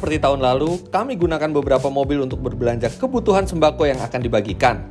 seperti tahun lalu, kami gunakan beberapa mobil untuk berbelanja kebutuhan sembako yang akan dibagikan.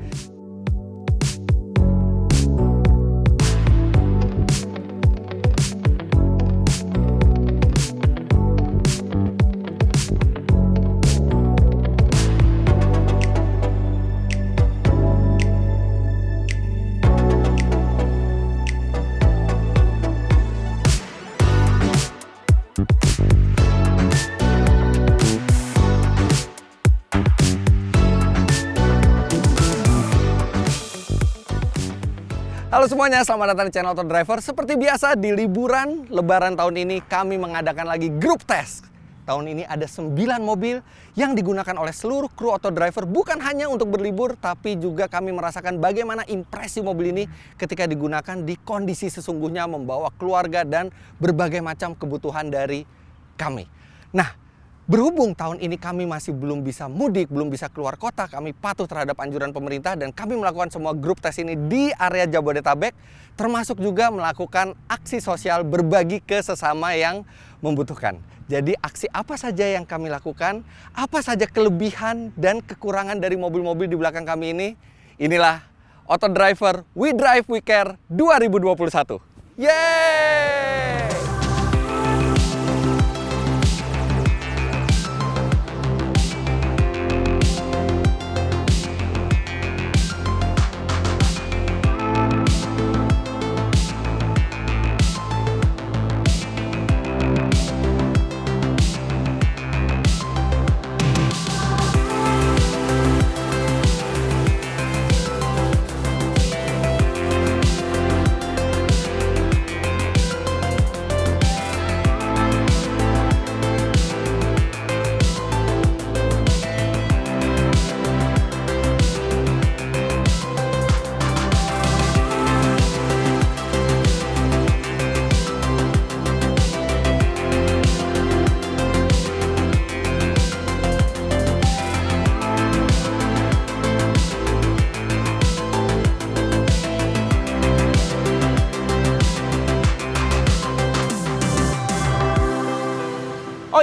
Halo semuanya, selamat datang di channel Auto Driver. Seperti biasa di liburan Lebaran tahun ini kami mengadakan lagi grup test. Tahun ini ada 9 mobil yang digunakan oleh seluruh kru Auto Driver, bukan hanya untuk berlibur, tapi juga kami merasakan bagaimana impresi mobil ini ketika digunakan di kondisi sesungguhnya, membawa keluarga dan berbagai macam kebutuhan dari kami. Nah, berhubung tahun ini kami masih belum bisa mudik, belum bisa keluar kota, kami patuh terhadap anjuran pemerintah dan kami melakukan semua grup tes ini di area Jabodetabek, termasuk juga melakukan aksi sosial berbagi ke sesama yang membutuhkan. Jadi aksi apa saja yang kami lakukan, apa saja kelebihan dan kekurangan dari mobil-mobil di belakang kami ini, inilah Auto Driver We Drive We Care 2021. Yeay!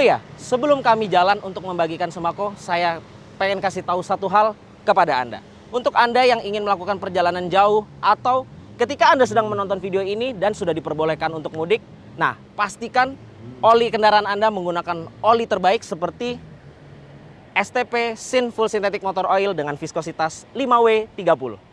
Oh iya, sebelum kami jalan untuk membagikan sembako, saya pengen kasih tahu satu hal kepada Anda. Untuk Anda yang ingin melakukan perjalanan jauh atau ketika Anda sedang menonton video ini dan sudah diperbolehkan untuk mudik, nah pastikan oli kendaraan Anda menggunakan oli terbaik seperti STP Syn Full Synthetic Motor Oil dengan viskositas 5W30.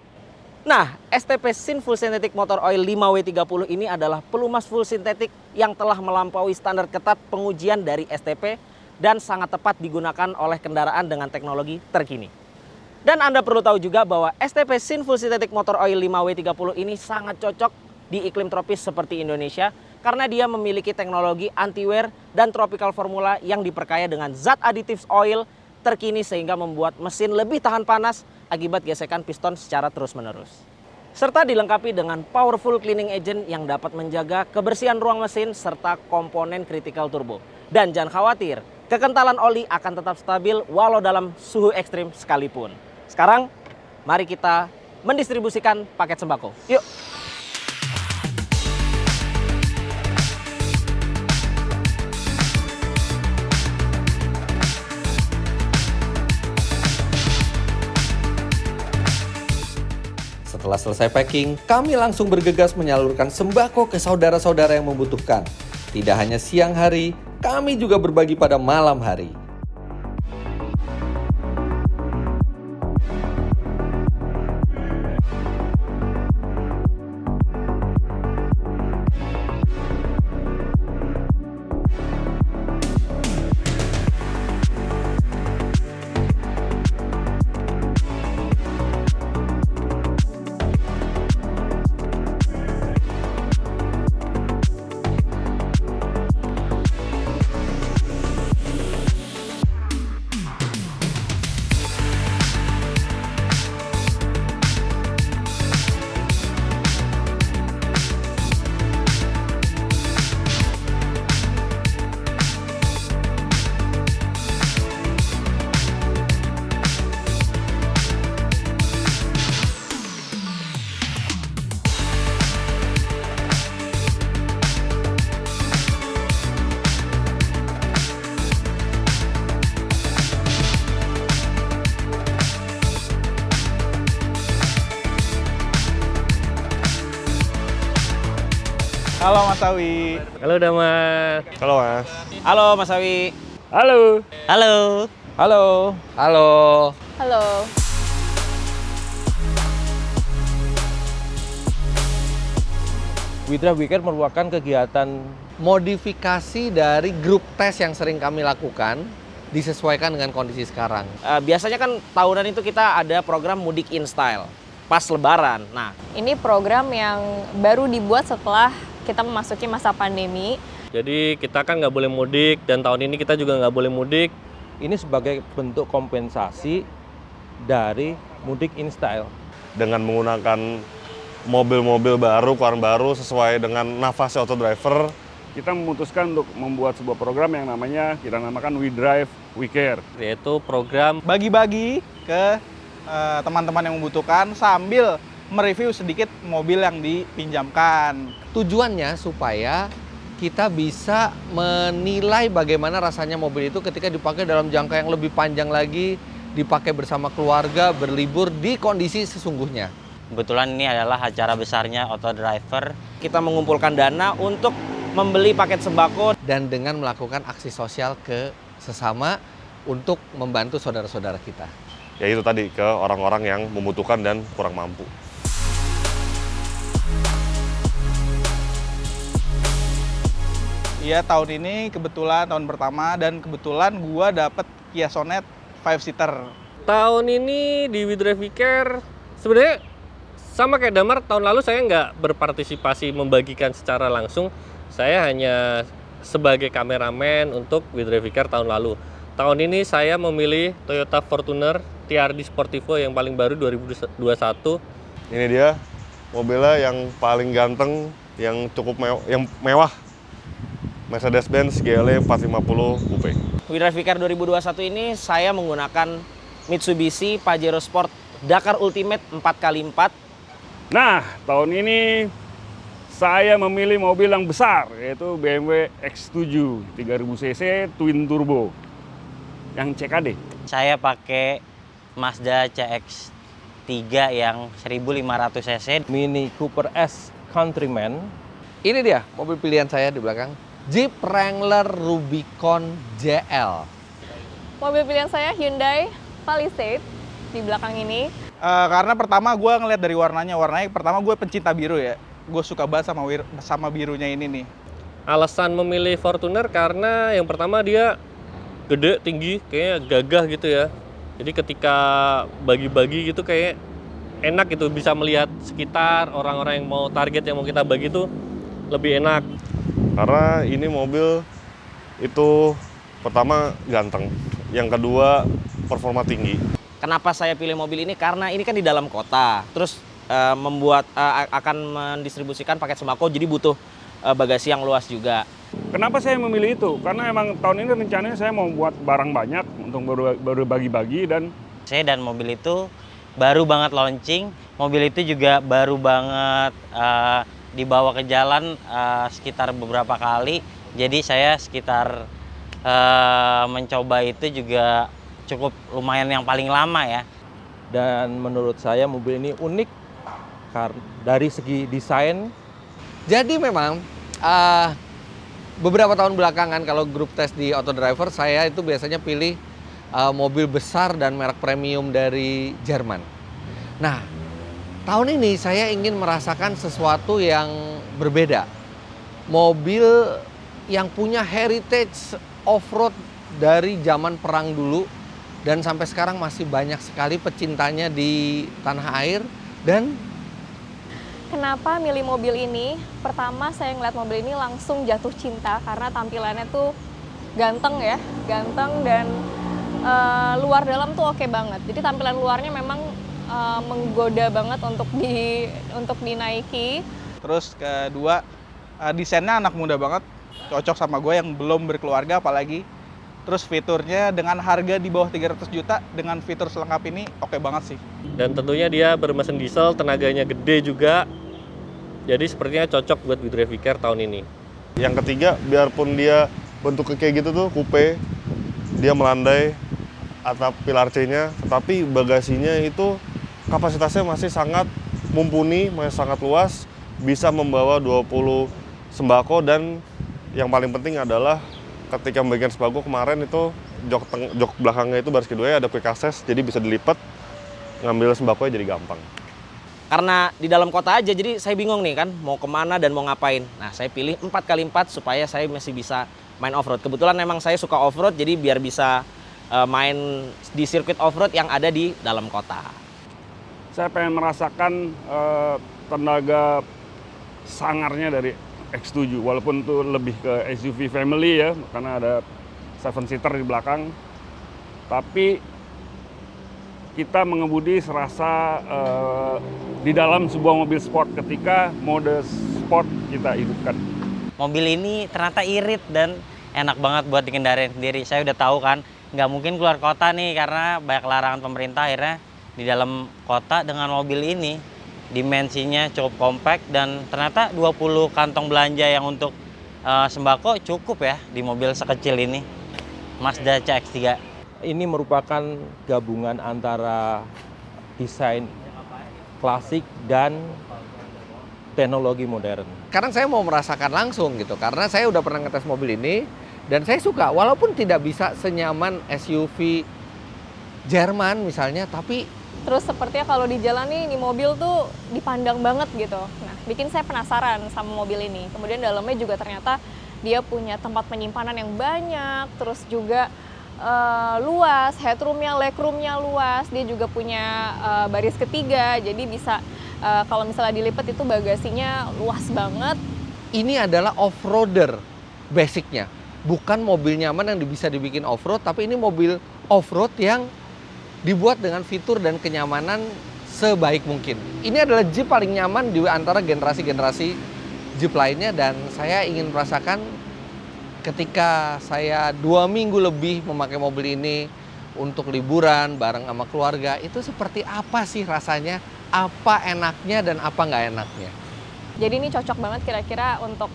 Nah, STP Syn Full Synthetic Motor Oil 5W30 ini adalah pelumas full sintetik yang telah melampaui standar ketat pengujian dari STP dan sangat tepat digunakan oleh kendaraan dengan teknologi terkini. Dan Anda perlu tahu juga bahwa STP Syn Full Synthetic Motor Oil 5W30 ini sangat cocok di iklim tropis seperti Indonesia karena dia memiliki teknologi anti-wear dan tropical formula yang diperkaya dengan zat additive oil terkini sehingga membuat mesin lebih tahan panas akibat gesekan piston secara terus-menerus. Serta dilengkapi dengan powerful cleaning agent yang dapat menjaga kebersihan ruang mesin serta komponen critical turbo. Dan jangan khawatir, kekentalan oli akan tetap stabil walau dalam suhu ekstrim sekalipun. Sekarang, mari kita mendistribusikan paket sembako. Yuk! Setelah selesai packing, kami langsung bergegas menyalurkan sembako ke saudara-saudara yang membutuhkan. Tidak hanya siang hari, kami juga berbagi pada malam hari. Halo Mas Awi. Halo Damar. Halo Mas. Halo Mas Awi. Halo. Halo. Halo. Halo. Halo. We Drive Weekend merupakan kegiatan Modifikasi dari grup tes yang sering kami lakukan disesuaikan dengan kondisi sekarang. Biasanya kan tahunan itu kita ada program Mudik in Style pas Lebaran. Nah, Ini program yang baru dibuat setelah kita memasuki masa pandemi. Jadi kita kan nggak boleh mudik dan tahun ini kita juga nggak boleh mudik. Ini sebagai bentuk kompensasi dari Mudik in Style. Dengan menggunakan mobil-mobil baru, keluaran baru sesuai dengan nafasnya auto driver, Kita memutuskan untuk membuat sebuah program yang namanya kita namakan We Drive We Care. Yaitu program bagi-bagi ke teman-teman yang membutuhkan sambil mereview sedikit mobil yang dipinjamkan. Tujuannya supaya kita bisa menilai bagaimana rasanya mobil itu ketika dipakai dalam jangka yang lebih panjang lagi, dipakai bersama keluarga, berlibur di kondisi sesungguhnya. Kebetulan ini adalah acara besarnya Auto Driver. kita mengumpulkan dana untuk membeli paket sembako. Dan dengan melakukan aksi sosial ke sesama untuk membantu saudara-saudara kita. ya itu tadi ke orang-orang yang membutuhkan dan kurang mampu. Iya, tahun ini kebetulan tahun pertama dan kebetulan gua dapet Kia Sonet 5-seater. tahun ini di We Drive We Care sebenarnya sama kayak Damar, tahun lalu saya nggak berpartisipasi membagikan secara langsung. Saya hanya sebagai kameramen untuk We Drive We Care tahun lalu. Tahun ini saya memilih Toyota Fortuner TRD Sportivo yang paling baru 2021. Ini dia mobilnya yang paling ganteng, yang cukup mewah. Mercedes-Benz GLE 450 Coupe. We Drive We Care 2021 ini saya menggunakan Mitsubishi Pajero Sport Dakar Ultimate 4x4. Nah, tahun ini saya memilih mobil yang besar, yaitu BMW X7 3000 cc Twin Turbo yang CKD. Saya pakai Mazda CX-3 yang 1500 cc. Mini Cooper S Countryman. Ini dia mobil pilihan saya di belakang. Jeep Wrangler Rubicon JL. Mobil pilihan saya Hyundai Palisade di belakang ini. Karena pertama gue ngeliat dari warnanya pertama gue pencinta biru ya. Gue suka banget sama birunya ini nih. Alasan memilih Fortuner karena yang pertama dia gede, tinggi, kayaknya gagah gitu ya. Jadi ketika bagi-bagi gitu kayak enak gitu, bisa melihat sekitar orang-orang yang mau target yang mau kita bagi itu lebih enak. Karena ini mobil itu pertama ganteng, yang kedua performa tinggi. Kenapa saya pilih mobil ini? Karena ini kan di dalam kota. Terus akan mendistribusikan paket sembako, jadi butuh bagasi yang luas juga. Kenapa saya memilih itu? Karena emang tahun ini rencananya saya mau buat barang banyak untuk baru bagi-bagi dan Mobil itu baru banget launching. Mobil itu juga baru banget dibawa ke jalan sekitar beberapa kali. Jadi saya sekitar mencoba itu juga cukup lumayan yang paling lama ya. Dan menurut saya mobil ini unik dari segi desain. Jadi memang beberapa tahun belakangan kalau grup tes di Auto Driver, saya itu biasanya pilih mobil besar dan merek premium dari Jerman. Nah, tahun ini saya ingin merasakan sesuatu yang berbeda. Mobil yang punya heritage off-road dari zaman perang dulu dan sampai sekarang masih banyak sekali pecintanya di tanah air. Dan Kenapa milih mobil ini? Pertama saya ngeliat mobil ini langsung jatuh cinta karena tampilannya tuh ganteng ya, ganteng dan luar dalam tuh oke banget. Jadi tampilan luarnya memang menggoda banget untuk dinaiki. Terus kedua, desainnya anak muda banget, cocok sama gue yang belum berkeluarga apalagi. Terus fiturnya dengan harga di bawah 300 juta dengan fitur selengkap ini oke banget sih. Dan tentunya dia bermesin diesel, tenaganya gede juga. Jadi sepertinya cocok buat We Drive We Care tahun ini. Yang ketiga, biarpun dia bentuknya kayak gitu tuh, coupe, dia melandai atap pilar C-nya, tetapi bagasinya itu kapasitasnya masih sangat mumpuni, masih sangat luas, bisa membawa 29 sembako, dan yang paling penting adalah ketika membagikan sembako kemarin itu jok belakangnya itu baris kedua ada quick access, jadi bisa dilipat, ngambil sembako jadi gampang. Karena di dalam kota aja, jadi saya bingung nih kan mau kemana dan mau ngapain. Nah, saya pilih 4x4 supaya saya masih bisa main off-road. Kebetulan memang saya suka off-road, jadi biar bisa main di sirkuit off-road yang ada di dalam kota. Saya pengen merasakan tenaga sangarnya dari X7, walaupun itu lebih ke SUV family ya, karena ada 7-seater di belakang. Tapi kita mengemudi serasa di dalam sebuah mobil sport ketika mode sport kita hidupkan. Mobil ini ternyata irit dan enak banget buat dikendarain sendiri. Saya udah tahu kan, nggak mungkin keluar kota nih karena banyak larangan pemerintah. Akhirnya di dalam kota dengan mobil ini, dimensinya cukup kompak dan ternyata 20 kantong belanja yang untuk sembako cukup ya di mobil sekecil ini. Mazda CX-3. Ini merupakan gabungan antara desain klasik dan teknologi modern. Karena saya mau merasakan langsung gitu, karena saya udah pernah ngetes mobil ini dan saya suka, walaupun tidak bisa senyaman SUV Jerman misalnya, tapi Terus sepertinya kalau di jalan nih, ini mobil tuh dipandang banget gitu. Nah, bikin saya penasaran sama mobil ini. Kemudian dalamnya juga ternyata dia punya tempat penyimpanan yang banyak, terus juga luas, headroomnya, legroomnya luas. Dia juga punya baris ketiga, jadi bisa kalau misalnya dilipat itu bagasinya luas banget. ini adalah off-roader basicnya. Bukan mobil nyaman yang bisa dibikin off-road, tapi ini mobil off-road yang dibuat dengan fitur dan kenyamanan sebaik mungkin. Ini adalah Jeep paling nyaman di antara generasi-generasi Jeep lainnya, dan saya ingin merasakan ketika saya 2 minggu lebih memakai mobil ini untuk liburan bareng sama keluarga, itu seperti apa sih rasanya, apa enaknya dan apa nggak enaknya. Jadi ini cocok banget kira-kira untuk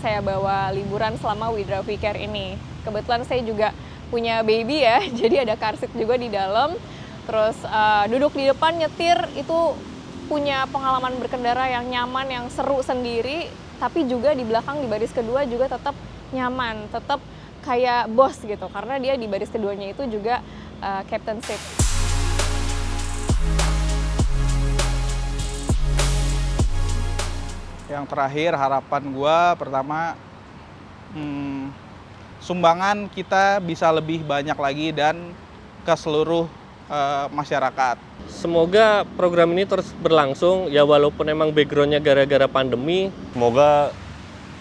saya bawa liburan selama We Drive We Care ini. Kebetulan saya juga punya baby ya, jadi ada car seat juga di dalam. Terus duduk di depan nyetir itu punya pengalaman berkendara yang nyaman, yang seru sendiri. Tapi juga di belakang di baris kedua juga tetap nyaman, tetap kayak bos gitu. Karena dia di baris keduanya itu juga captain seat. Yang terakhir harapan gue pertama sumbangan kita bisa lebih banyak lagi dan ke seluruh masyarakat. Semoga program ini terus berlangsung ya, walaupun emang backgroundnya gara-gara pandemi. Semoga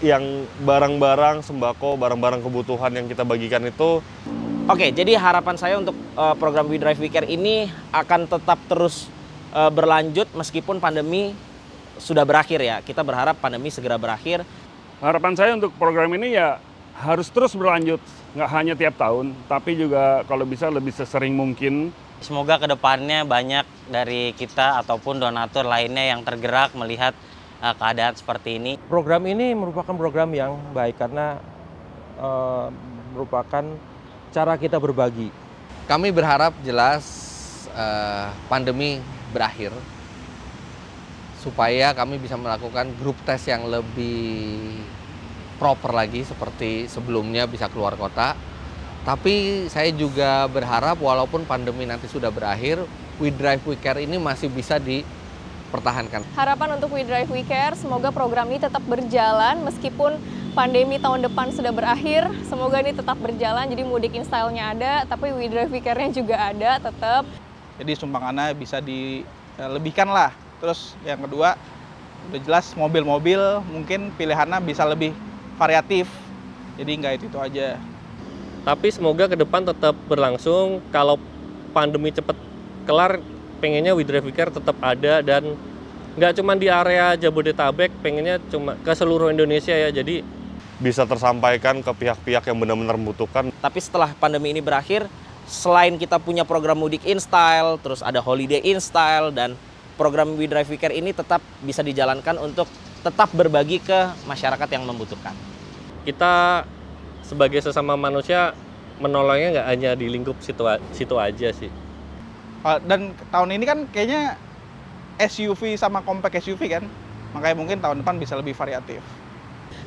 yang barang-barang sembako, barang-barang kebutuhan yang kita bagikan itu. Oke, jadi harapan saya untuk program We Drive We Care ini akan tetap terus berlanjut meskipun pandemi sudah berakhir ya. Kita berharap pandemi segera berakhir. Harapan saya untuk program ini ya harus terus berlanjut, nggak hanya tiap tahun, tapi juga kalau bisa lebih sesering mungkin. Semoga kedepannya banyak dari kita ataupun donatur lainnya yang tergerak melihat keadaan seperti ini. Program ini merupakan program yang baik karena merupakan cara kita berbagi. Kami berharap jelas pandemi berakhir, supaya kami bisa melakukan grup tes yang lebih proper lagi seperti sebelumnya, bisa keluar kota. Tapi saya juga berharap walaupun pandemi nanti sudah berakhir, We Drive We Care ini masih bisa dipertahankan. Harapan untuk We Drive We Care, semoga program ini tetap berjalan meskipun pandemi tahun depan sudah berakhir. Semoga ini tetap berjalan, jadi mudik in style-nya ada, tapi We Drive We Care-nya juga ada tetap. Jadi sumbangannya bisa dilebihkan lah. Terus yang kedua, udah jelas mobil-mobil mungkin pilihannya bisa lebih variatif. Jadi nggak itu aja. Tapi semoga ke depan tetap berlangsung. Kalau pandemi cepat kelar, pengennya We Drive We Care tetap ada, dan nggak cuma di area Jabodetabek, pengennya cuma ke seluruh Indonesia ya. Jadi Bisa tersampaikan ke pihak-pihak yang benar-benar membutuhkan. Tapi setelah pandemi ini berakhir, selain kita punya program mudik in style, terus ada holiday in style, dan program We Drive We Care ini tetap bisa dijalankan untuk tetap berbagi ke masyarakat yang membutuhkan. kita sebagai sesama manusia menolongnya nggak hanya di lingkup situ aja sih. Dan tahun ini kan kayaknya SUV sama compact SUV kan, makanya mungkin tahun depan bisa lebih variatif.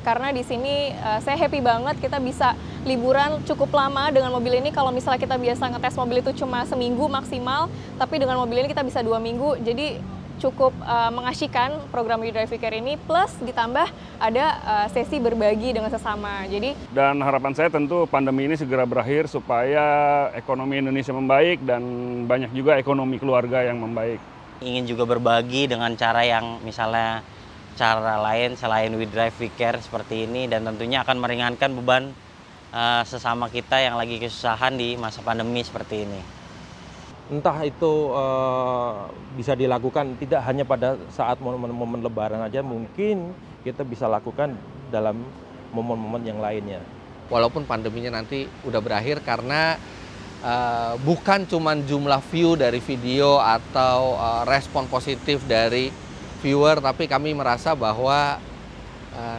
karena di sini saya happy banget kita bisa liburan cukup lama dengan mobil ini. Kalau misalnya kita biasa ngetes mobil itu cuma seminggu maksimal, tapi dengan mobil ini kita bisa 2 minggu. Jadi cukup mengasyikkan program We Drive We Care ini, plus ditambah ada sesi berbagi dengan sesama. Dan harapan saya tentu pandemi ini segera berakhir supaya ekonomi Indonesia membaik dan banyak juga ekonomi keluarga yang membaik. Ingin juga berbagi dengan cara yang misalnya cara lain selain We Drive We Care seperti ini, dan tentunya akan meringankan beban sesama kita yang lagi kesusahan di masa pandemi seperti ini. Entah itu bisa dilakukan tidak hanya pada saat momen-momen lebaran aja, mungkin kita bisa lakukan dalam momen-momen yang lainnya. Walaupun pandeminya nanti udah berakhir, karena bukan cuman jumlah view dari video atau respon positif dari viewer, tapi kami merasa bahwa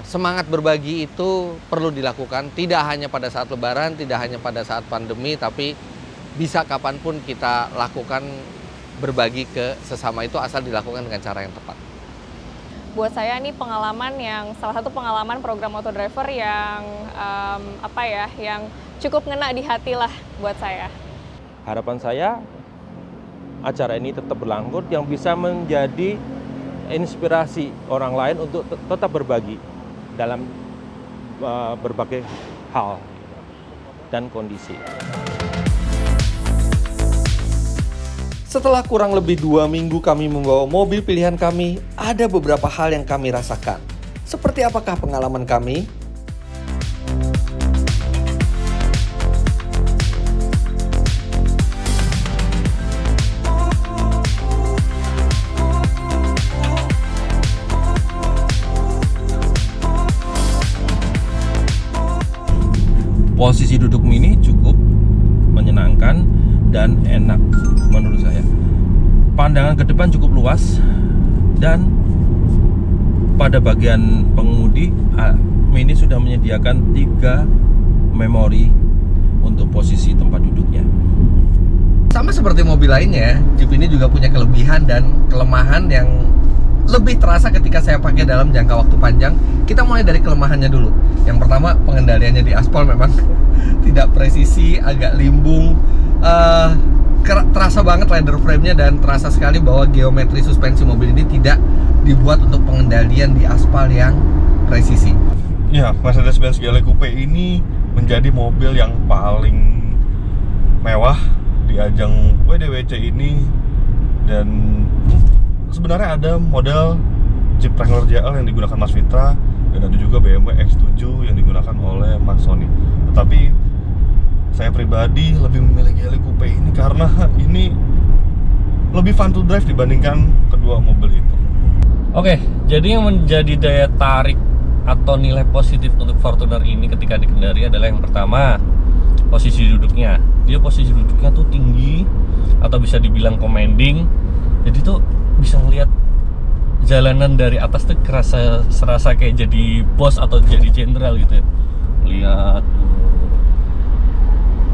semangat berbagi itu perlu dilakukan, tidak hanya pada saat lebaran, tidak hanya pada saat pandemi, tapi bisa kapanpun kita lakukan berbagi ke sesama itu, asal dilakukan dengan cara yang tepat. Buat saya ini salah satu pengalaman program Autodriver yang yang cukup ngena di hati lah buat saya. Harapan saya acara ini tetap berlanjut, yang bisa menjadi inspirasi orang lain untuk tetap berbagi dalam berbagai hal dan kondisi. Setelah kurang lebih 2 minggu kami membawa mobil pilihan kami, ada beberapa hal yang kami rasakan. Seperti apakah pengalaman kami? Posisi duduk mini cukup menyenangkan dan enak menurut saya. Pandangan ke depan cukup luas, dan pada bagian pengemudi Mini sudah menyediakan 3 memori untuk posisi tempat duduknya. Sama seperti mobil lainnya, Jeep ini juga punya kelebihan dan kelemahan yang lebih terasa ketika saya pakai dalam jangka waktu panjang. Kita mulai dari kelemahannya dulu. Yang pertama, pengendaliannya di aspal memang tidak presisi, agak limbung. Terasa banget leather frame-nya, dan terasa sekali bahwa geometri suspensi mobil ini tidak dibuat untuk pengendalian di aspal yang presisi. Ya, Mercedes-Benz GLE Coupe ini menjadi mobil yang paling mewah di ajang WDWC ini, dan sebenarnya ada model Jeep Wrangler JL yang digunakan Mas Fitra, dan ada juga BMW X7 yang digunakan oleh Mas Sony. Tetapi saya pribadi lebih memilih GLE Coupe ini karena ini lebih fun to drive dibandingkan kedua mobil itu. Oke, jadi yang menjadi daya tarik atau nilai positif untuk Fortuner ini ketika dikendari adalah yang pertama, posisi duduknya. Dia posisi duduknya tuh tinggi atau bisa dibilang commanding. Jadi tuh bisa ngeliat jalanan dari atas tuh serasa kayak jadi bos atau jadi jenderal gitu ya. Lihat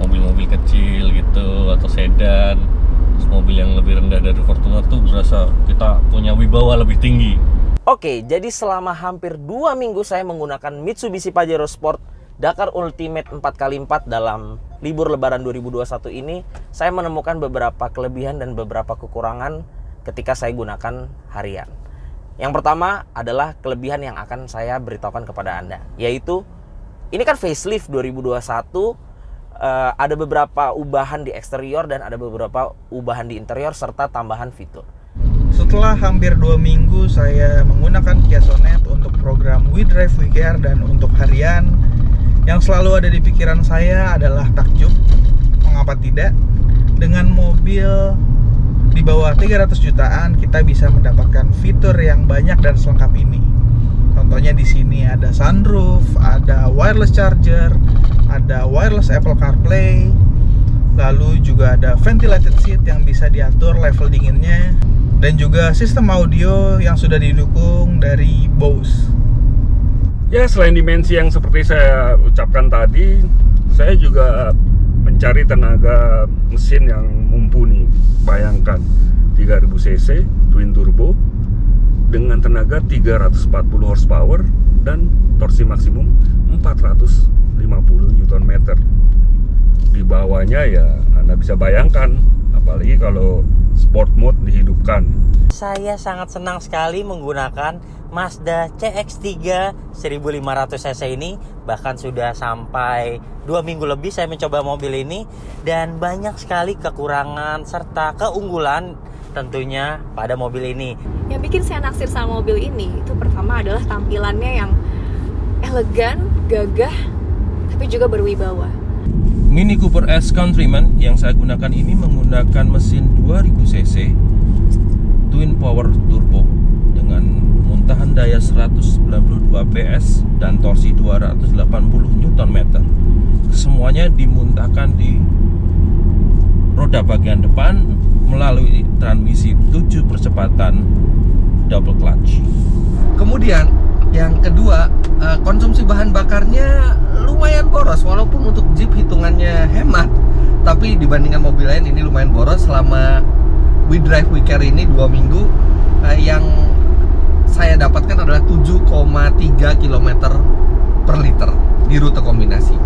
mobil-mobil kecil gitu atau sedan, terus mobil yang lebih rendah dari Fortuner tuh berasa kita punya wibawa lebih tinggi. Oke, jadi selama hampir 2 minggu saya menggunakan Mitsubishi Pajero Sport Dakar Ultimate 4x4 dalam libur lebaran 2021 ini, saya menemukan beberapa kelebihan dan beberapa kekurangan ketika saya gunakan harian. Yang pertama adalah kelebihan yang akan saya beritahukan kepada Anda, yaitu ini kan facelift 2021, ada beberapa ubahan di eksterior dan ada beberapa ubahan di interior serta tambahan fitur. Setelah hampir 2 minggu saya menggunakan Kia Sonet untuk program We Drive We Care dan untuk harian, yang selalu ada di pikiran saya adalah takjub, mengapa tidak, dengan mobil di bawah 300 jutaan kita bisa mendapatkan fitur yang banyak dan selengkap ini. Contohnya di sini ada sunroof, ada wireless charger, ada wireless Apple CarPlay, lalu juga ada ventilated seat yang bisa diatur level dinginnya, dan juga sistem audio yang sudah didukung dari Bose. Ya, selain dimensi yang seperti saya ucapkan tadi, saya juga mencari tenaga mesin yang mumpuni. Bayangkan 3000 cc twin turbo dengan tenaga 340 horsepower dan torsi maksimum 450 Nm. Di bawahnya ya Anda bisa bayangkan, apalagi kalau sport mode dihidupkan. Saya sangat senang sekali menggunakan Mazda CX-3 1500cc ini. Bahkan sudah sampai 2 minggu lebih saya mencoba mobil ini, dan banyak sekali kekurangan serta keunggulan tentunya pada mobil ini. Yang bikin saya naksir sama mobil ini itu pertama adalah tampilannya yang elegan, gagah, tapi juga berwibawa. Mini Cooper S Countryman yang saya gunakan ini menggunakan mesin 2000cc twin power turbo dengan muntahan daya 192 PS dan torsi 280 Nm. Semuanya dimuntahkan di roda bagian depan melalui transmisi 7 percepatan double clutch. Kemudian yang kedua, konsumsi bahan bakarnya lumayan boros, walaupun untuk Jeep hitungannya hemat, tapi dibandingkan mobil lain ini lumayan boros. Selama We Drive We Care ini 2 minggu, yang saya dapatkan adalah 7,3 km per liter di rute kombinasi.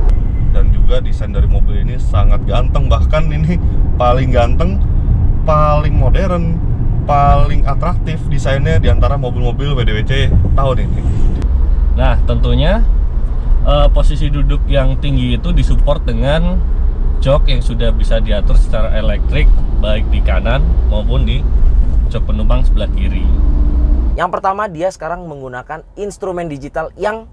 Dan juga desain dari mobil ini sangat ganteng, bahkan ini paling ganteng, paling modern, paling atraktif desainnya di antara mobil-mobil WDWC tahun ini. Nah, tentunya posisi duduk yang tinggi itu disupport dengan jok yang sudah bisa diatur secara elektrik, baik di kanan maupun di jok penumpang sebelah kiri. Yang pertama, dia sekarang menggunakan instrumen digital yang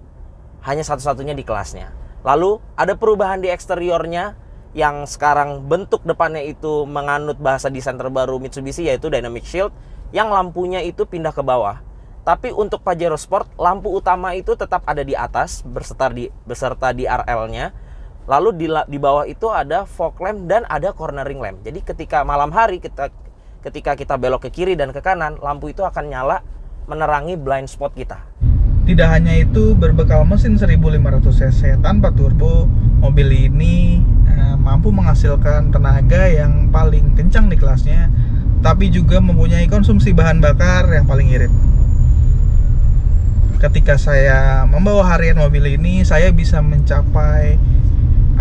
hanya satu-satunya di kelasnya. Lalu ada perubahan di eksteriornya, yang sekarang bentuk depannya itu menganut bahasa desain terbaru Mitsubishi, yaitu Dynamic Shield, yang lampunya itu pindah ke bawah. Tapi untuk Pajero Sport, lampu utama itu tetap ada di atas beserta di RL-nya. Lalu di bawah itu ada fog lamp dan ada cornering lamp. Jadi ketika malam hari ketika kita belok ke kiri dan ke kanan, lampu itu akan nyala menerangi blind spot kita. Tidak hanya itu, berbekal mesin 1500cc tanpa turbo, mobil ini mampu menghasilkan tenaga yang paling kencang di kelasnya, tapi juga mempunyai konsumsi bahan bakar yang paling irit. Ketika saya membawa harian mobil ini, saya bisa mencapai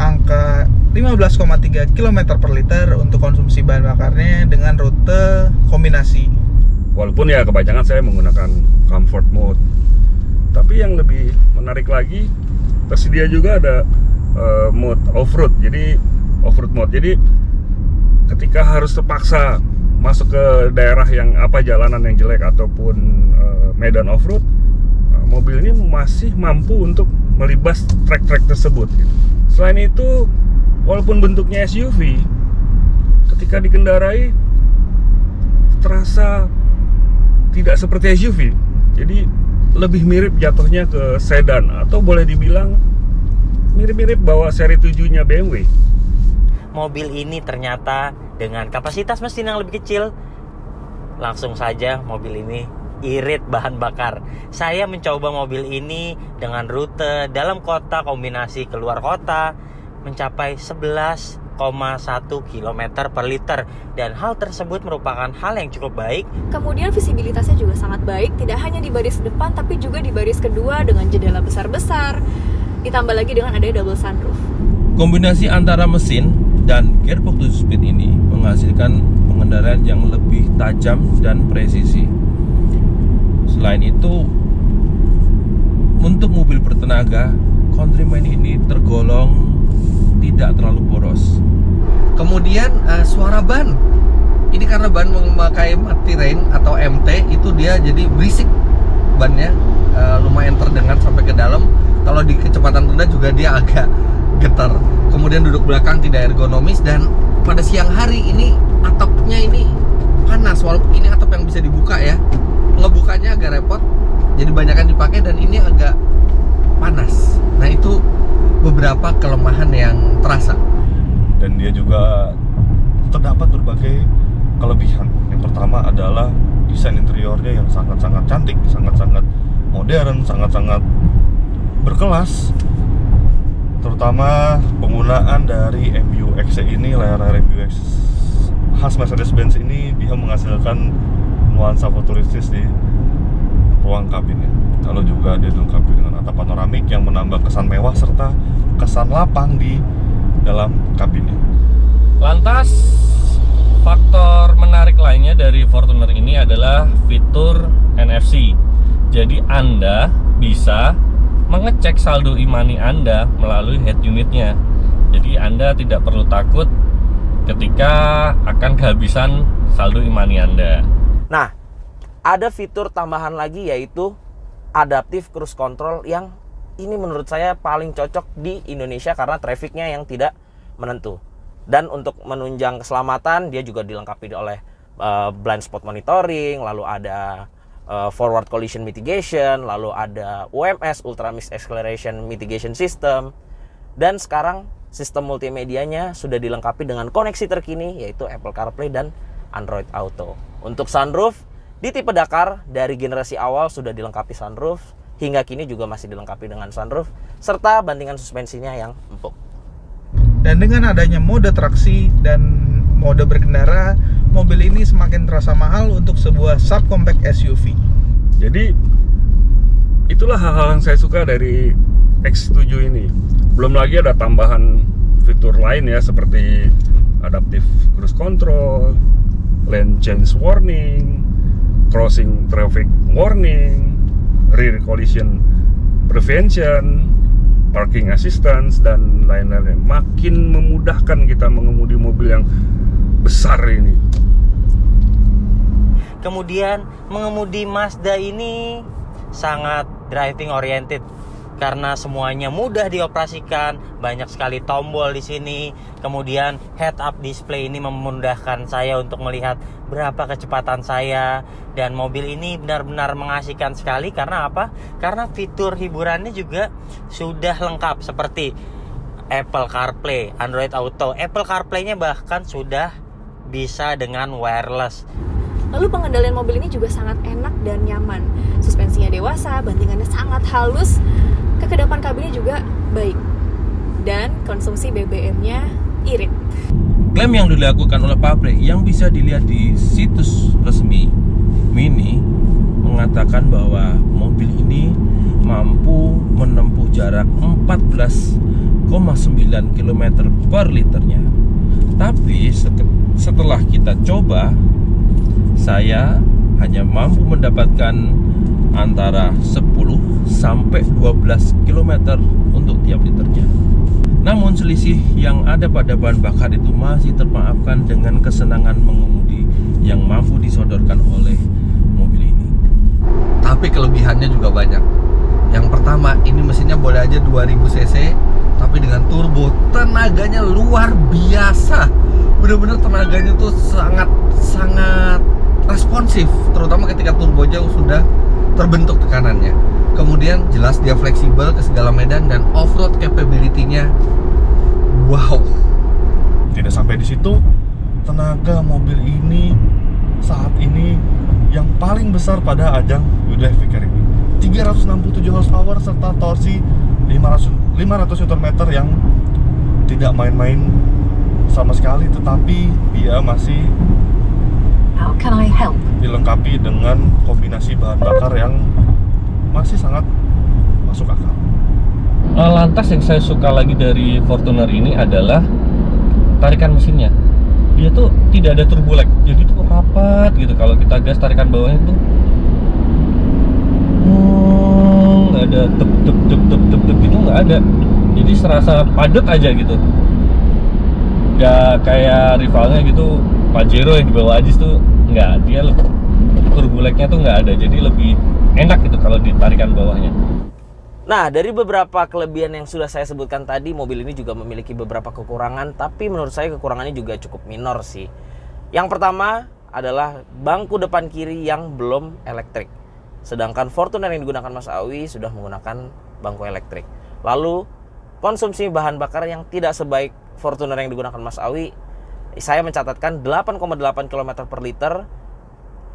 angka 15,3 km per liter untuk konsumsi bahan bakarnya dengan rute kombinasi. Walaupun ya kebanyakan saya menggunakan comfort mode. Tapi yang lebih menarik lagi, tersedia juga ada mode off-road. Jadi off-road mode. Jadi ketika harus terpaksa masuk ke daerah yang jalanan yang jelek ataupun medan off-road, mobil ini masih mampu untuk melibas trek-trek tersebut. Selain itu, walaupun bentuknya SUV, ketika dikendarai terasa tidak seperti SUV. Jadi lebih mirip jatuhnya ke sedan, atau boleh dibilang mirip-mirip bawa seri 7-nya BMW. Mobil ini ternyata dengan kapasitas mesin yang lebih kecil, langsung saja mobil ini irit bahan bakar. Saya mencoba mobil ini dengan rute dalam kota kombinasi keluar kota mencapai 11,1 km per liter, dan hal tersebut merupakan hal yang cukup baik. Kemudian visibilitasnya juga sangat baik, tidak hanya di baris depan tapi juga di baris kedua dengan jendela besar-besar, ditambah lagi dengan ada double sunroof. Kombinasi antara mesin dan gearbox 7 speed ini menghasilkan pengendalian yang lebih tajam dan presisi. Selain itu, untuk mobil bertenaga, Countryman ini tergolong tidak terlalu boros. Kemudian suara ban, ini karena ban memakai multi-range atau MT, itu dia jadi berisik bannya, lumayan terdengar sampai ke dalam. Kalau di kecepatan rendah juga dia agak getar. Kemudian duduk belakang tidak ergonomis, dan pada siang hari ini atapnya ini panas, walaupun ini atap yang bisa dibuka ya. Ngebukanya agak repot, jadi banyakan dipakai dan ini agak panas. Nah, itu beberapa kelemahan yang terasa. Dan dia juga terdapat berbagai kelebihan. Yang pertama adalah desain interiornya yang sangat-sangat cantik, sangat-sangat modern, sangat-sangat berkelas. Terutama penggunaan dari MBUX ini, layar MBUX khas Mercedes-Benz ini, dia menghasilkan nuansa futuristis di ruang kabinnya. Lalu juga dia dilengkapi dengan atap panoramik yang menambah kesan mewah serta kesan lapang di dalam kabinnya. Lantas, faktor menarik lainnya dari Fortuner ini adalah fitur NFC. Jadi Anda bisa mengecek saldo e-money Anda melalui head unitnya. Jadi Anda tidak perlu takut ketika akan kehabisan saldo e-money Anda. Nah, ada fitur tambahan lagi yaitu Adaptive Cruise Control yang ini menurut saya paling cocok di Indonesia karena trafficnya yang tidak menentu. Dan untuk menunjang keselamatan dia juga dilengkapi oleh blind spot monitoring, lalu ada forward collision mitigation, lalu ada UMS Ultra Missed Acceleration Mitigation System, dan sekarang sistem multimedianya sudah dilengkapi dengan koneksi terkini yaitu Apple CarPlay dan Android Auto. Untuk sunroof di tipe Dakar dari generasi awal sudah dilengkapi sunroof, hingga kini juga masih dilengkapi dengan sunroof serta bantingan suspensinya yang empuk. Dan dengan adanya mode traksi dan mode berkendara, mobil ini semakin terasa mahal untuk sebuah subcompact SUV. Jadi itulah hal-hal yang saya suka dari X7 ini. Belum lagi ada tambahan fitur lain ya, seperti Adaptive Cruise Control, Lane Change Warning, Crossing Traffic Warning, Rear Collision Prevention, Parking Assistance, dan lain-lain. Makin memudahkan kita mengemudi mobil yang besar ini. Kemudian mengemudi Mazda ini sangat driving oriented karena semuanya mudah dioperasikan, banyak sekali tombol di sini. Kemudian head up display ini memudahkan saya untuk melihat berapa kecepatan saya, dan mobil ini benar-benar mengasihkan sekali. Karena apa? Karena fitur hiburannya juga sudah lengkap seperti Apple CarPlay, Android Auto. Apple CarPlay-nya bahkan sudah bisa dengan wireless. Lalu pengendalian mobil ini juga sangat enak dan nyaman. Suspensinya dewasa, bantingannya sangat halus, kekedapan kabinnya juga baik, dan konsumsi BBM-nya irit. Klaim yang dilakukan oleh pabrik yang bisa dilihat di situs resmi Mini mengatakan bahwa mobil ini mampu menempuh jarak 14,9 km per liternya. Tapi setelah kita coba, saya hanya mampu mendapatkan antara 10 sampai 12 km untuk tiap liternya. Namun selisih yang ada pada bahan bakar itu masih termaafkan dengan kesenangan mengemudi yang mampu disodorkan oleh mobil ini. Tapi kelebihannya juga banyak. Yang pertama, ini mesinnya boleh aja 2000 cc, tapi dengan turbo tenaganya luar biasa. Bener-bener tenaganya tuh sangat responsif, terutama ketika turbo jauh sudah terbentuk tekanannya. Kemudian jelas dia fleksibel ke segala medan dan off-road capability-nya wow. Tidak sampai di situ, tenaga mobil ini saat ini yang paling besar pada ajang WeDrive Weekend ini. 367 horsepower serta torsi 500 Nm yang tidak main-main sama sekali, tetapi dia masih dilengkapi dengan kombinasi bahan bakar yang masih sangat masuk akal. Lantas yang saya suka lagi dari Fortuner ini adalah tarikan mesinnya. Dia tuh tidak ada turbo lag, jadi tuh rapat gitu. Kalau kita gas tarikan bawahnya tuh nggak ada tep gitu, nggak ada. Jadi serasa padat aja gitu. Nggak kayak rivalnya gitu, Pajero yang di bawah Ajis tuh nggak, dia turbo lag-nya tuh nggak ada, jadi lebih enak gitu kalau ditarikan bawahnya. Nah, dari beberapa kelebihan yang sudah saya sebutkan tadi, mobil ini juga memiliki beberapa kekurangan, tapi menurut saya kekurangannya juga cukup minor sih. Yang pertama adalah bangku depan kiri yang belum elektrik, sedangkan Fortuner yang digunakan Mas Awi sudah menggunakan bangku elektrik. Lalu konsumsi bahan bakar yang tidak sebaik Fortuner yang digunakan Mas Awi, saya mencatatkan 8,8 km per liter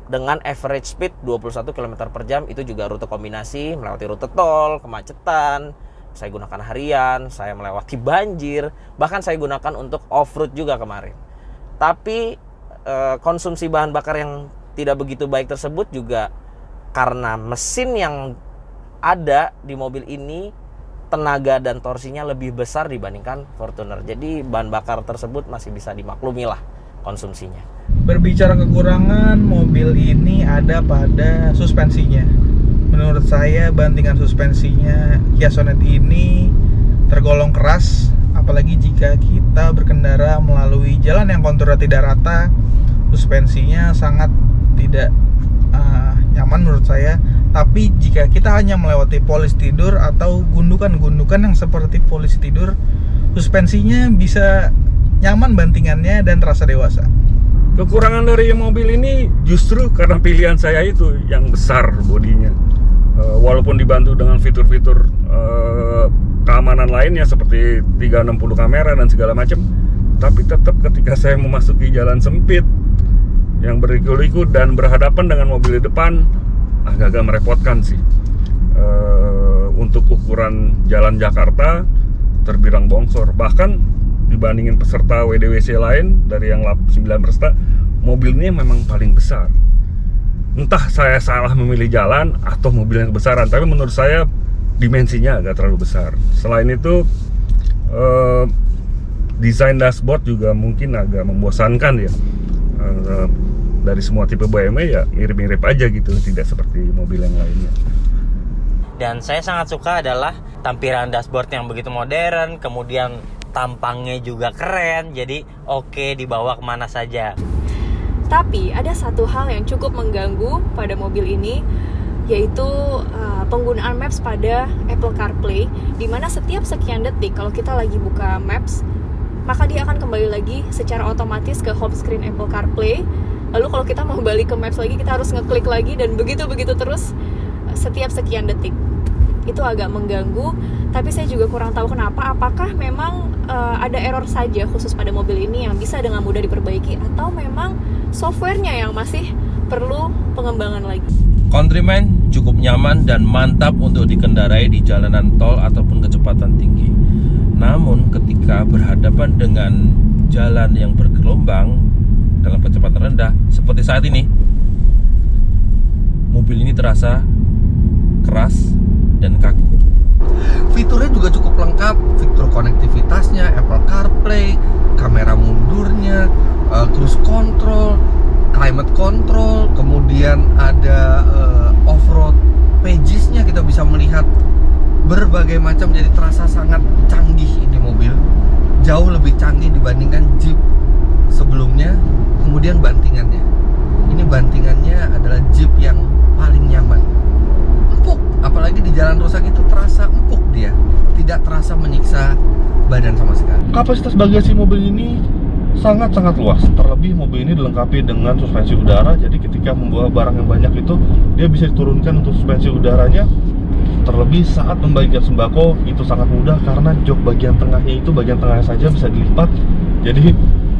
dengan average speed 21 km per jam. Itu juga rute kombinasi, melewati rute tol, kemacetan, saya gunakan harian, saya melewati banjir, bahkan saya gunakan untuk off-road juga kemarin. Tapi konsumsi bahan bakar yang tidak begitu baik tersebut juga karena mesin yang ada di mobil ini tenaga dan torsinya lebih besar dibandingkan Fortuner. Jadi bahan bakar tersebut masih bisa dimaklumi lah konsumsinya. Berbicara kekurangan, mobil ini ada pada suspensinya. Menurut saya bantingan suspensinya Kia Sonet ini tergolong keras, apalagi jika kita berkendara melalui jalan yang konturnya tidak rata. Suspensinya sangat tidak nyaman menurut saya. Tapi jika kita hanya melewati polisi tidur atau gundukan-gundukan yang seperti polisi tidur, suspensinya bisa nyaman bantingannya dan terasa dewasa. Kekurangan dari mobil ini justru karena pilihan saya itu yang besar bodinya. Walaupun dibantu dengan fitur-fitur keamanan lainnya seperti 360 kamera dan segala macam, tapi tetap ketika saya memasuki jalan sempit yang berliku-liku dan berhadapan dengan mobil di depan, agak-agak merepotkan sih. Untuk ukuran jalan Jakarta terbilang bongsor. Bahkan dibandingin peserta WDWC lain dari yang 9 peserta, mobil ini memang paling besar. Entah saya salah memilih jalan atau mobil yang kebesaran, tapi menurut saya dimensinya agak terlalu besar. Selain itu desain dashboard juga mungkin agak membosankan ya. Dari semua tipe BMW ya mirip-mirip aja gitu, tidak seperti mobil yang lainnya. Dan saya sangat suka adalah tampilan dashboard yang begitu modern, kemudian tampangnya juga keren, jadi oke dibawa kemana saja. Tapi ada satu hal yang cukup mengganggu pada mobil ini, yaitu penggunaan Maps pada Apple CarPlay, di mana setiap sekian detik kalau kita lagi buka Maps, maka dia akan kembali lagi secara otomatis ke home screen Apple CarPlay. Lalu kalau kita mau balik ke Maps lagi, kita harus ngeklik lagi, dan begitu terus setiap sekian detik. Itu agak mengganggu, tapi saya juga kurang tahu kenapa. Apakah memang ada error saja khusus pada mobil ini yang bisa dengan mudah diperbaiki, atau memang softwarenya yang masih perlu pengembangan lagi? Countryman cukup nyaman dan mantap untuk dikendarai di jalanan tol ataupun kecepatan tinggi. Namun ketika berhadapan dengan jalan yang bergelombang dalam kecepatan rendah seperti saat ini, mobil ini terasa keras dan kaku. Fiturnya juga cukup lengkap, fitur konektivitasnya, Apple CarPlay, kamera mundurnya, cruise control, climate control, kemudian ada off-road pages-nya, kita bisa melihat berbagai macam, jadi terasa sangat canggih ini mobil. Jauh lebih canggih dibandingkan Jeep sebelumnya. Kemudian bantingannya, ini bantingannya adalah Jeep yang paling nyaman, empuk, apalagi di jalan rusak itu terasa empuk, dia tidak terasa menyiksa badan sama sekali. Kapasitas bagasi mobil ini sangat-sangat luas. Terlebih mobil ini dilengkapi dengan suspensi udara, jadi ketika membawa barang yang banyak itu dia bisa diturunkan untuk suspensi udaranya. Terlebih saat membagikan sembako itu sangat mudah karena jok bagian tengahnya itu, bagian tengahnya saja bisa dilipat. Jadi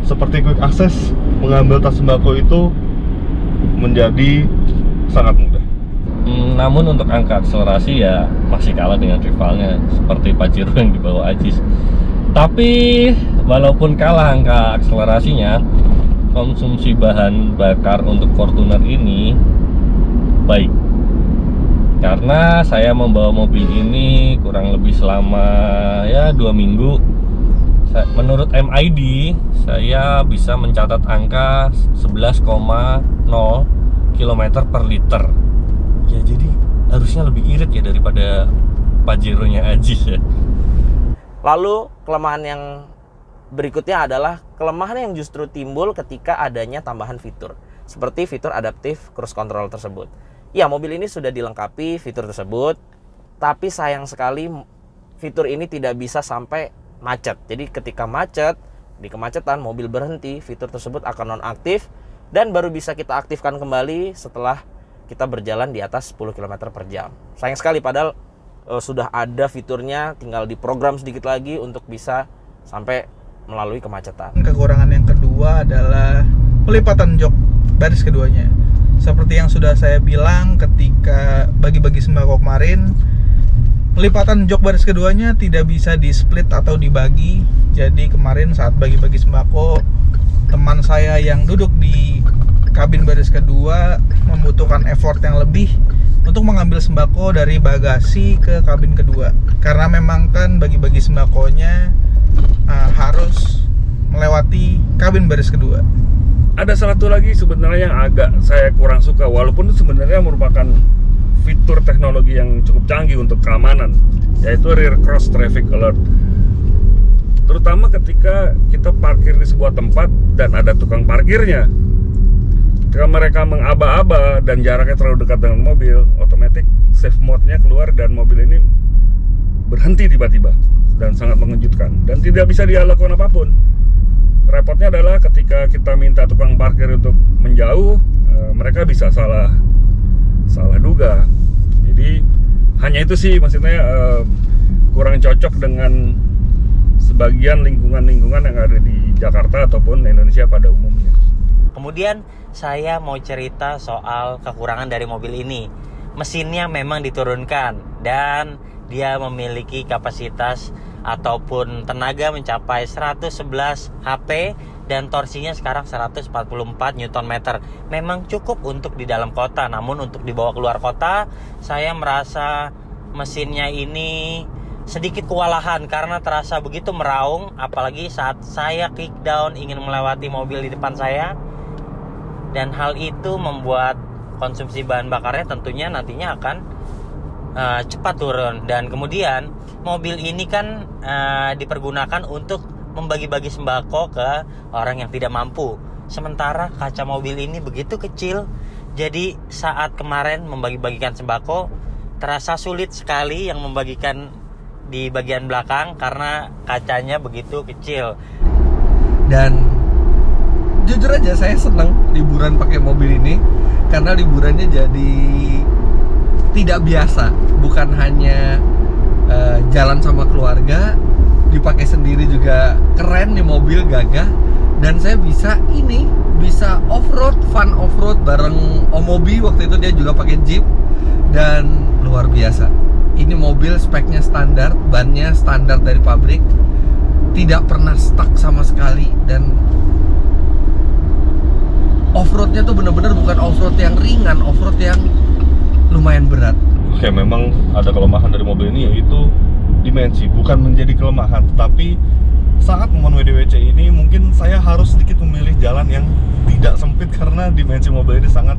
seperti quick access mengambil tas sembako itu menjadi sangat mudah. Namun untuk angka akselerasi ya masih kalah dengan rivalnya seperti Pajero yang dibawa Ajis. Tapi walaupun kalah angka akselerasinya, konsumsi bahan bakar untuk Fortuner ini baik. Karena saya membawa mobil ini kurang lebih selama ya 2 minggu. Menurut MID saya bisa mencatat angka 11,0 km per liter. Ya jadi harusnya lebih irit ya daripada Pajero-nya Ajis ya. Lalu kelemahan yang berikutnya adalah kelemahan yang justru timbul ketika adanya tambahan fitur, seperti fitur adaptive cruise control tersebut. Ya, mobil ini sudah dilengkapi fitur tersebut, tapi sayang sekali fitur ini tidak bisa sampai macet. Jadi ketika macet, di kemacetan mobil berhenti, fitur tersebut akan nonaktif dan baru bisa kita aktifkan kembali setelah kita berjalan di atas 10 km per jam. Sayang sekali, padahal sudah ada fiturnya, tinggal diprogram sedikit lagi untuk bisa sampai melalui kemacetan. Kekurangan yang kedua adalah pelipatan jok baris keduanya. Seperti yang sudah saya bilang ketika bagi-bagi sembako kemarin, pelipatan jok baris keduanya tidak bisa di split atau dibagi. Jadi kemarin saat bagi-bagi sembako, teman saya yang duduk di kabin baris kedua membutuhkan effort yang lebih untuk mengambil sembako dari bagasi ke kabin kedua. Karena memang kan bagi-bagi sembakonya harus melewati kabin baris kedua. Ada satu lagi sebenarnya yang agak saya kurang suka, walaupun itu sebenarnya merupakan fitur teknologi yang cukup canggih untuk keamanan, yaitu rear cross traffic alert. Terutama ketika kita parkir di sebuah tempat dan ada tukang parkirnya. Ketika mereka mengaba-aba dan jaraknya terlalu dekat dengan mobil, otomatis safe mode-nya keluar dan mobil ini berhenti tiba-tiba dan sangat mengejutkan dan tidak bisa dia lakukan apapun. Repotnya adalah ketika kita minta tukang parkir untuk menjauh, mereka bisa salah duga. Jadi hanya itu sih, maksudnya kurang cocok dengan sebagian lingkungan-lingkungan yang ada di Jakarta ataupun Indonesia pada umumnya. Kemudian saya mau cerita soal kekurangan dari mobil ini. Mesinnya memang diturunkan dan dia memiliki kapasitas ataupun tenaga mencapai 111 HP dan torsinya sekarang 144 Nm. Memang cukup untuk di dalam kota, namun untuk dibawa keluar kota saya merasa mesinnya ini sedikit kewalahan karena terasa begitu meraung, apalagi saat saya kick down ingin melewati mobil di depan saya. Dan hal itu membuat konsumsi bahan bakarnya tentunya nantinya akan cepat turun. Dan kemudian mobil ini kan dipergunakan untuk membagi-bagi sembako ke orang yang tidak mampu. Sementara kaca mobil ini begitu kecil, jadi saat kemarin membagi-bagikan sembako terasa sulit sekali yang membagikan di bagian belakang karena kacanya begitu kecil. Dan jujur aja saya seneng liburan pakai mobil ini karena liburannya jadi tidak biasa, bukan hanya jalan sama keluarga, dipakai sendiri juga keren nih, mobil gagah, dan saya bisa off-road, fun off-road bareng Om Mobi. Waktu itu dia juga pakai Jeep dan luar biasa. Ini mobil speknya standar, bannya standar dari pabrik, tidak pernah stuck sama sekali, dan off-roadnya tuh bener-bener bukan off-road yang ringan, off-road yang lumayan berat. Oke, memang ada kelemahan dari mobil ini, yaitu dimensi. Bukan menjadi kelemahan, tetapi saat momen WDWC ini mungkin saya harus sedikit memilih jalan yang tidak sempit karena dimensi mobil ini sangat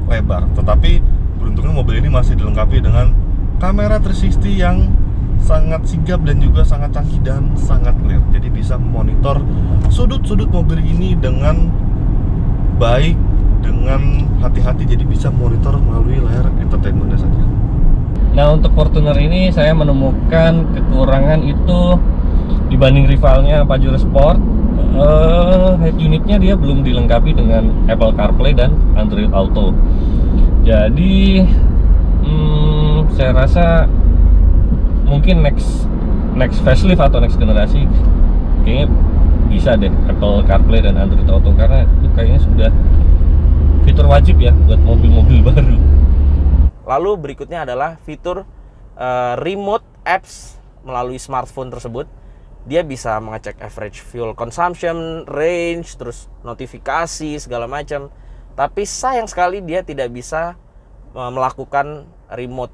lebar. Tetapi beruntungnya mobil ini masih dilengkapi dengan kamera 360 yang sangat sigap dan juga sangat canggih dan sangat clear. Jadi bisa memonitor sudut-sudut mobil ini dengan baik, dengan hati-hati, jadi bisa monitor melalui layar entertainment-nya saja. Nah, untuk Fortuner ini saya menemukan kekurangan itu dibanding rivalnya Pajero Sport. Head unitnya dia belum dilengkapi dengan Apple CarPlay dan Android Auto. Jadi saya rasa mungkin next facelift atau next generasi kayaknya bisa deh Apple CarPlay dan Android Auto, karena itu kayaknya sudah fitur wajib ya buat mobil-mobil baru. Lalu berikutnya adalah fitur remote apps melalui smartphone tersebut. Dia bisa mengecek average fuel consumption, range, terus notifikasi segala macam. Tapi sayang sekali dia tidak bisa melakukan remote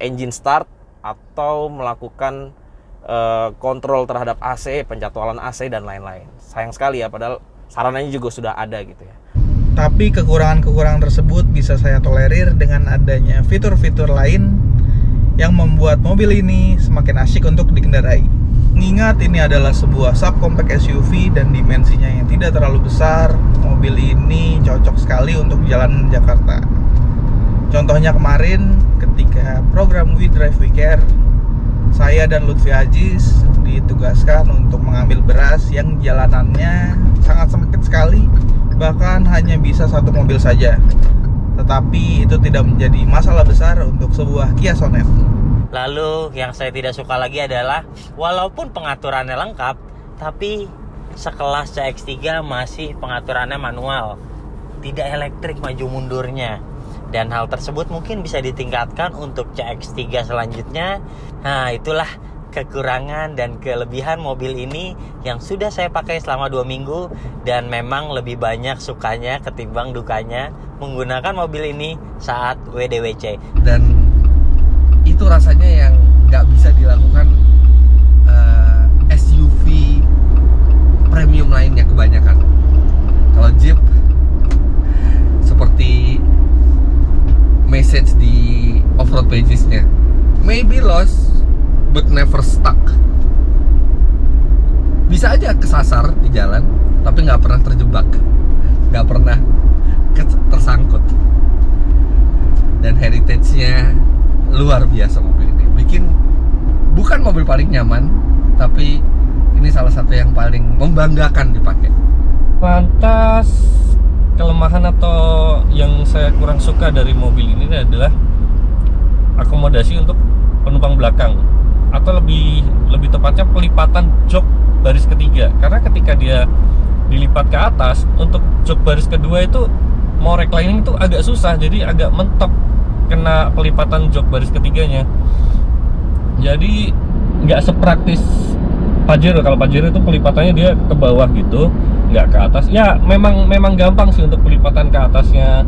engine start atau melakukan kontrol terhadap AC, penjadwalan AC dan lain-lain. Sayang sekali ya, padahal sarananya juga sudah ada gitu ya. Tapi kekurangan-kekurangan tersebut bisa saya tolerir dengan adanya fitur-fitur lain yang membuat mobil ini semakin asyik untuk dikendarai. Mengingat ini adalah sebuah subcompact SUV dan dimensinya yang tidak terlalu besar, mobil ini cocok sekali untuk jalan Jakarta. Contohnya kemarin ketika program We Drive We Care, saya dan Lutfi Aziz ditugaskan untuk mengambil beras yang jalanannya sangat sempit sekali, bahkan hanya bisa satu mobil saja. Tetapi itu tidak menjadi masalah besar untuk sebuah Kia Sonet. Lalu yang saya tidak suka lagi adalah walaupun pengaturannya lengkap, tapi sekelas CX-3 masih pengaturannya manual, tidak elektrik maju mundurnya. Dan hal tersebut mungkin bisa ditingkatkan untuk CX-3 selanjutnya. Nah, itulah kekurangan dan kelebihan mobil ini yang sudah saya pakai selama 2 minggu, dan memang lebih banyak sukanya ketimbang dukanya menggunakan mobil ini saat WDWC. Dan itu rasanya yang nggak bisa dilakukan SUV premium lainnya kebanyakan. Kalau Jeep seperti message di off-road pages-nya, maybe lost but never stuck. Bisa aja kesasar di jalan, tapi nggak pernah terjebak, nggak pernah tersangkut. Dan heritage-nya luar biasa mobil ini. Bukan mobil paling nyaman, tapi ini salah satu yang paling membanggakan dipakai. Lantas kelemahan atau yang saya kurang suka dari mobil ini adalah akomodasi untuk penumpang belakang, atau lebih tepatnya pelipatan jok baris ketiga. Karena ketika dia dilipat ke atas, untuk jok baris kedua itu mau reclining itu agak susah, jadi agak mentok kena pelipatan jok baris ketiganya. Jadi nggak sepraktis Pajero. Kalau Pajero itu pelipatannya dia ke bawah gitu, nggak ke atas. Ya memang gampang sih untuk pelipatan ke atasnya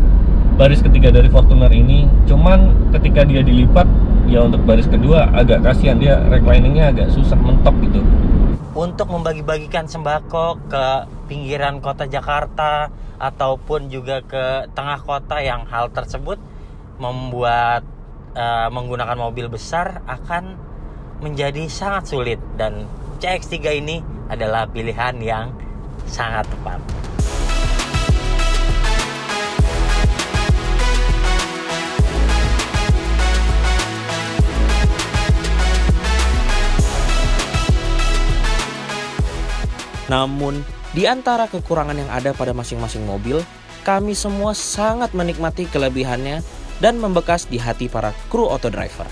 baris ketiga dari Fortuner ini. Cuman ketika dia dilipat, ya untuk baris kedua agak kasihan, dia recliningnya agak susah, mentok gitu. Untuk membagi-bagikan sembako ke pinggiran kota Jakarta ataupun juga ke tengah kota, yang hal tersebut membuat menggunakan mobil besar akan menjadi sangat sulit, dan CX-3 ini adalah pilihan yang sangat tepat. Namun, di antara kekurangan yang ada pada masing-masing mobil, kami semua sangat menikmati kelebihannya dan membekas di hati para kru Autodriver.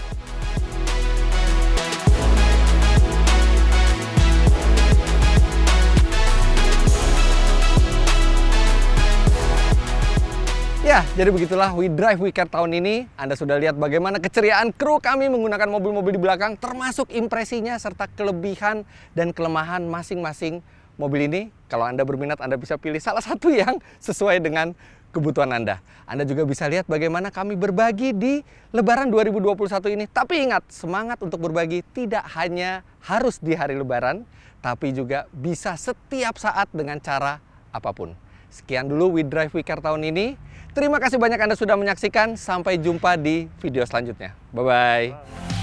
Ya, jadi begitulah We Drive Weekend tahun ini. Anda sudah lihat bagaimana keceriaan kru kami menggunakan mobil-mobil di belakang, termasuk impresinya serta kelebihan dan kelemahan masing-masing mobil ini. Kalau Anda berminat, Anda bisa pilih salah satu yang sesuai dengan kebutuhan Anda. Anda juga bisa lihat bagaimana kami berbagi di Lebaran 2021 ini. Tapi ingat, semangat untuk berbagi tidak hanya harus di hari Lebaran, tapi juga bisa setiap saat dengan cara apapun. Sekian dulu We Drive Weekend tahun ini. Terima kasih banyak Anda sudah menyaksikan. Sampai jumpa di video selanjutnya. Bye-bye.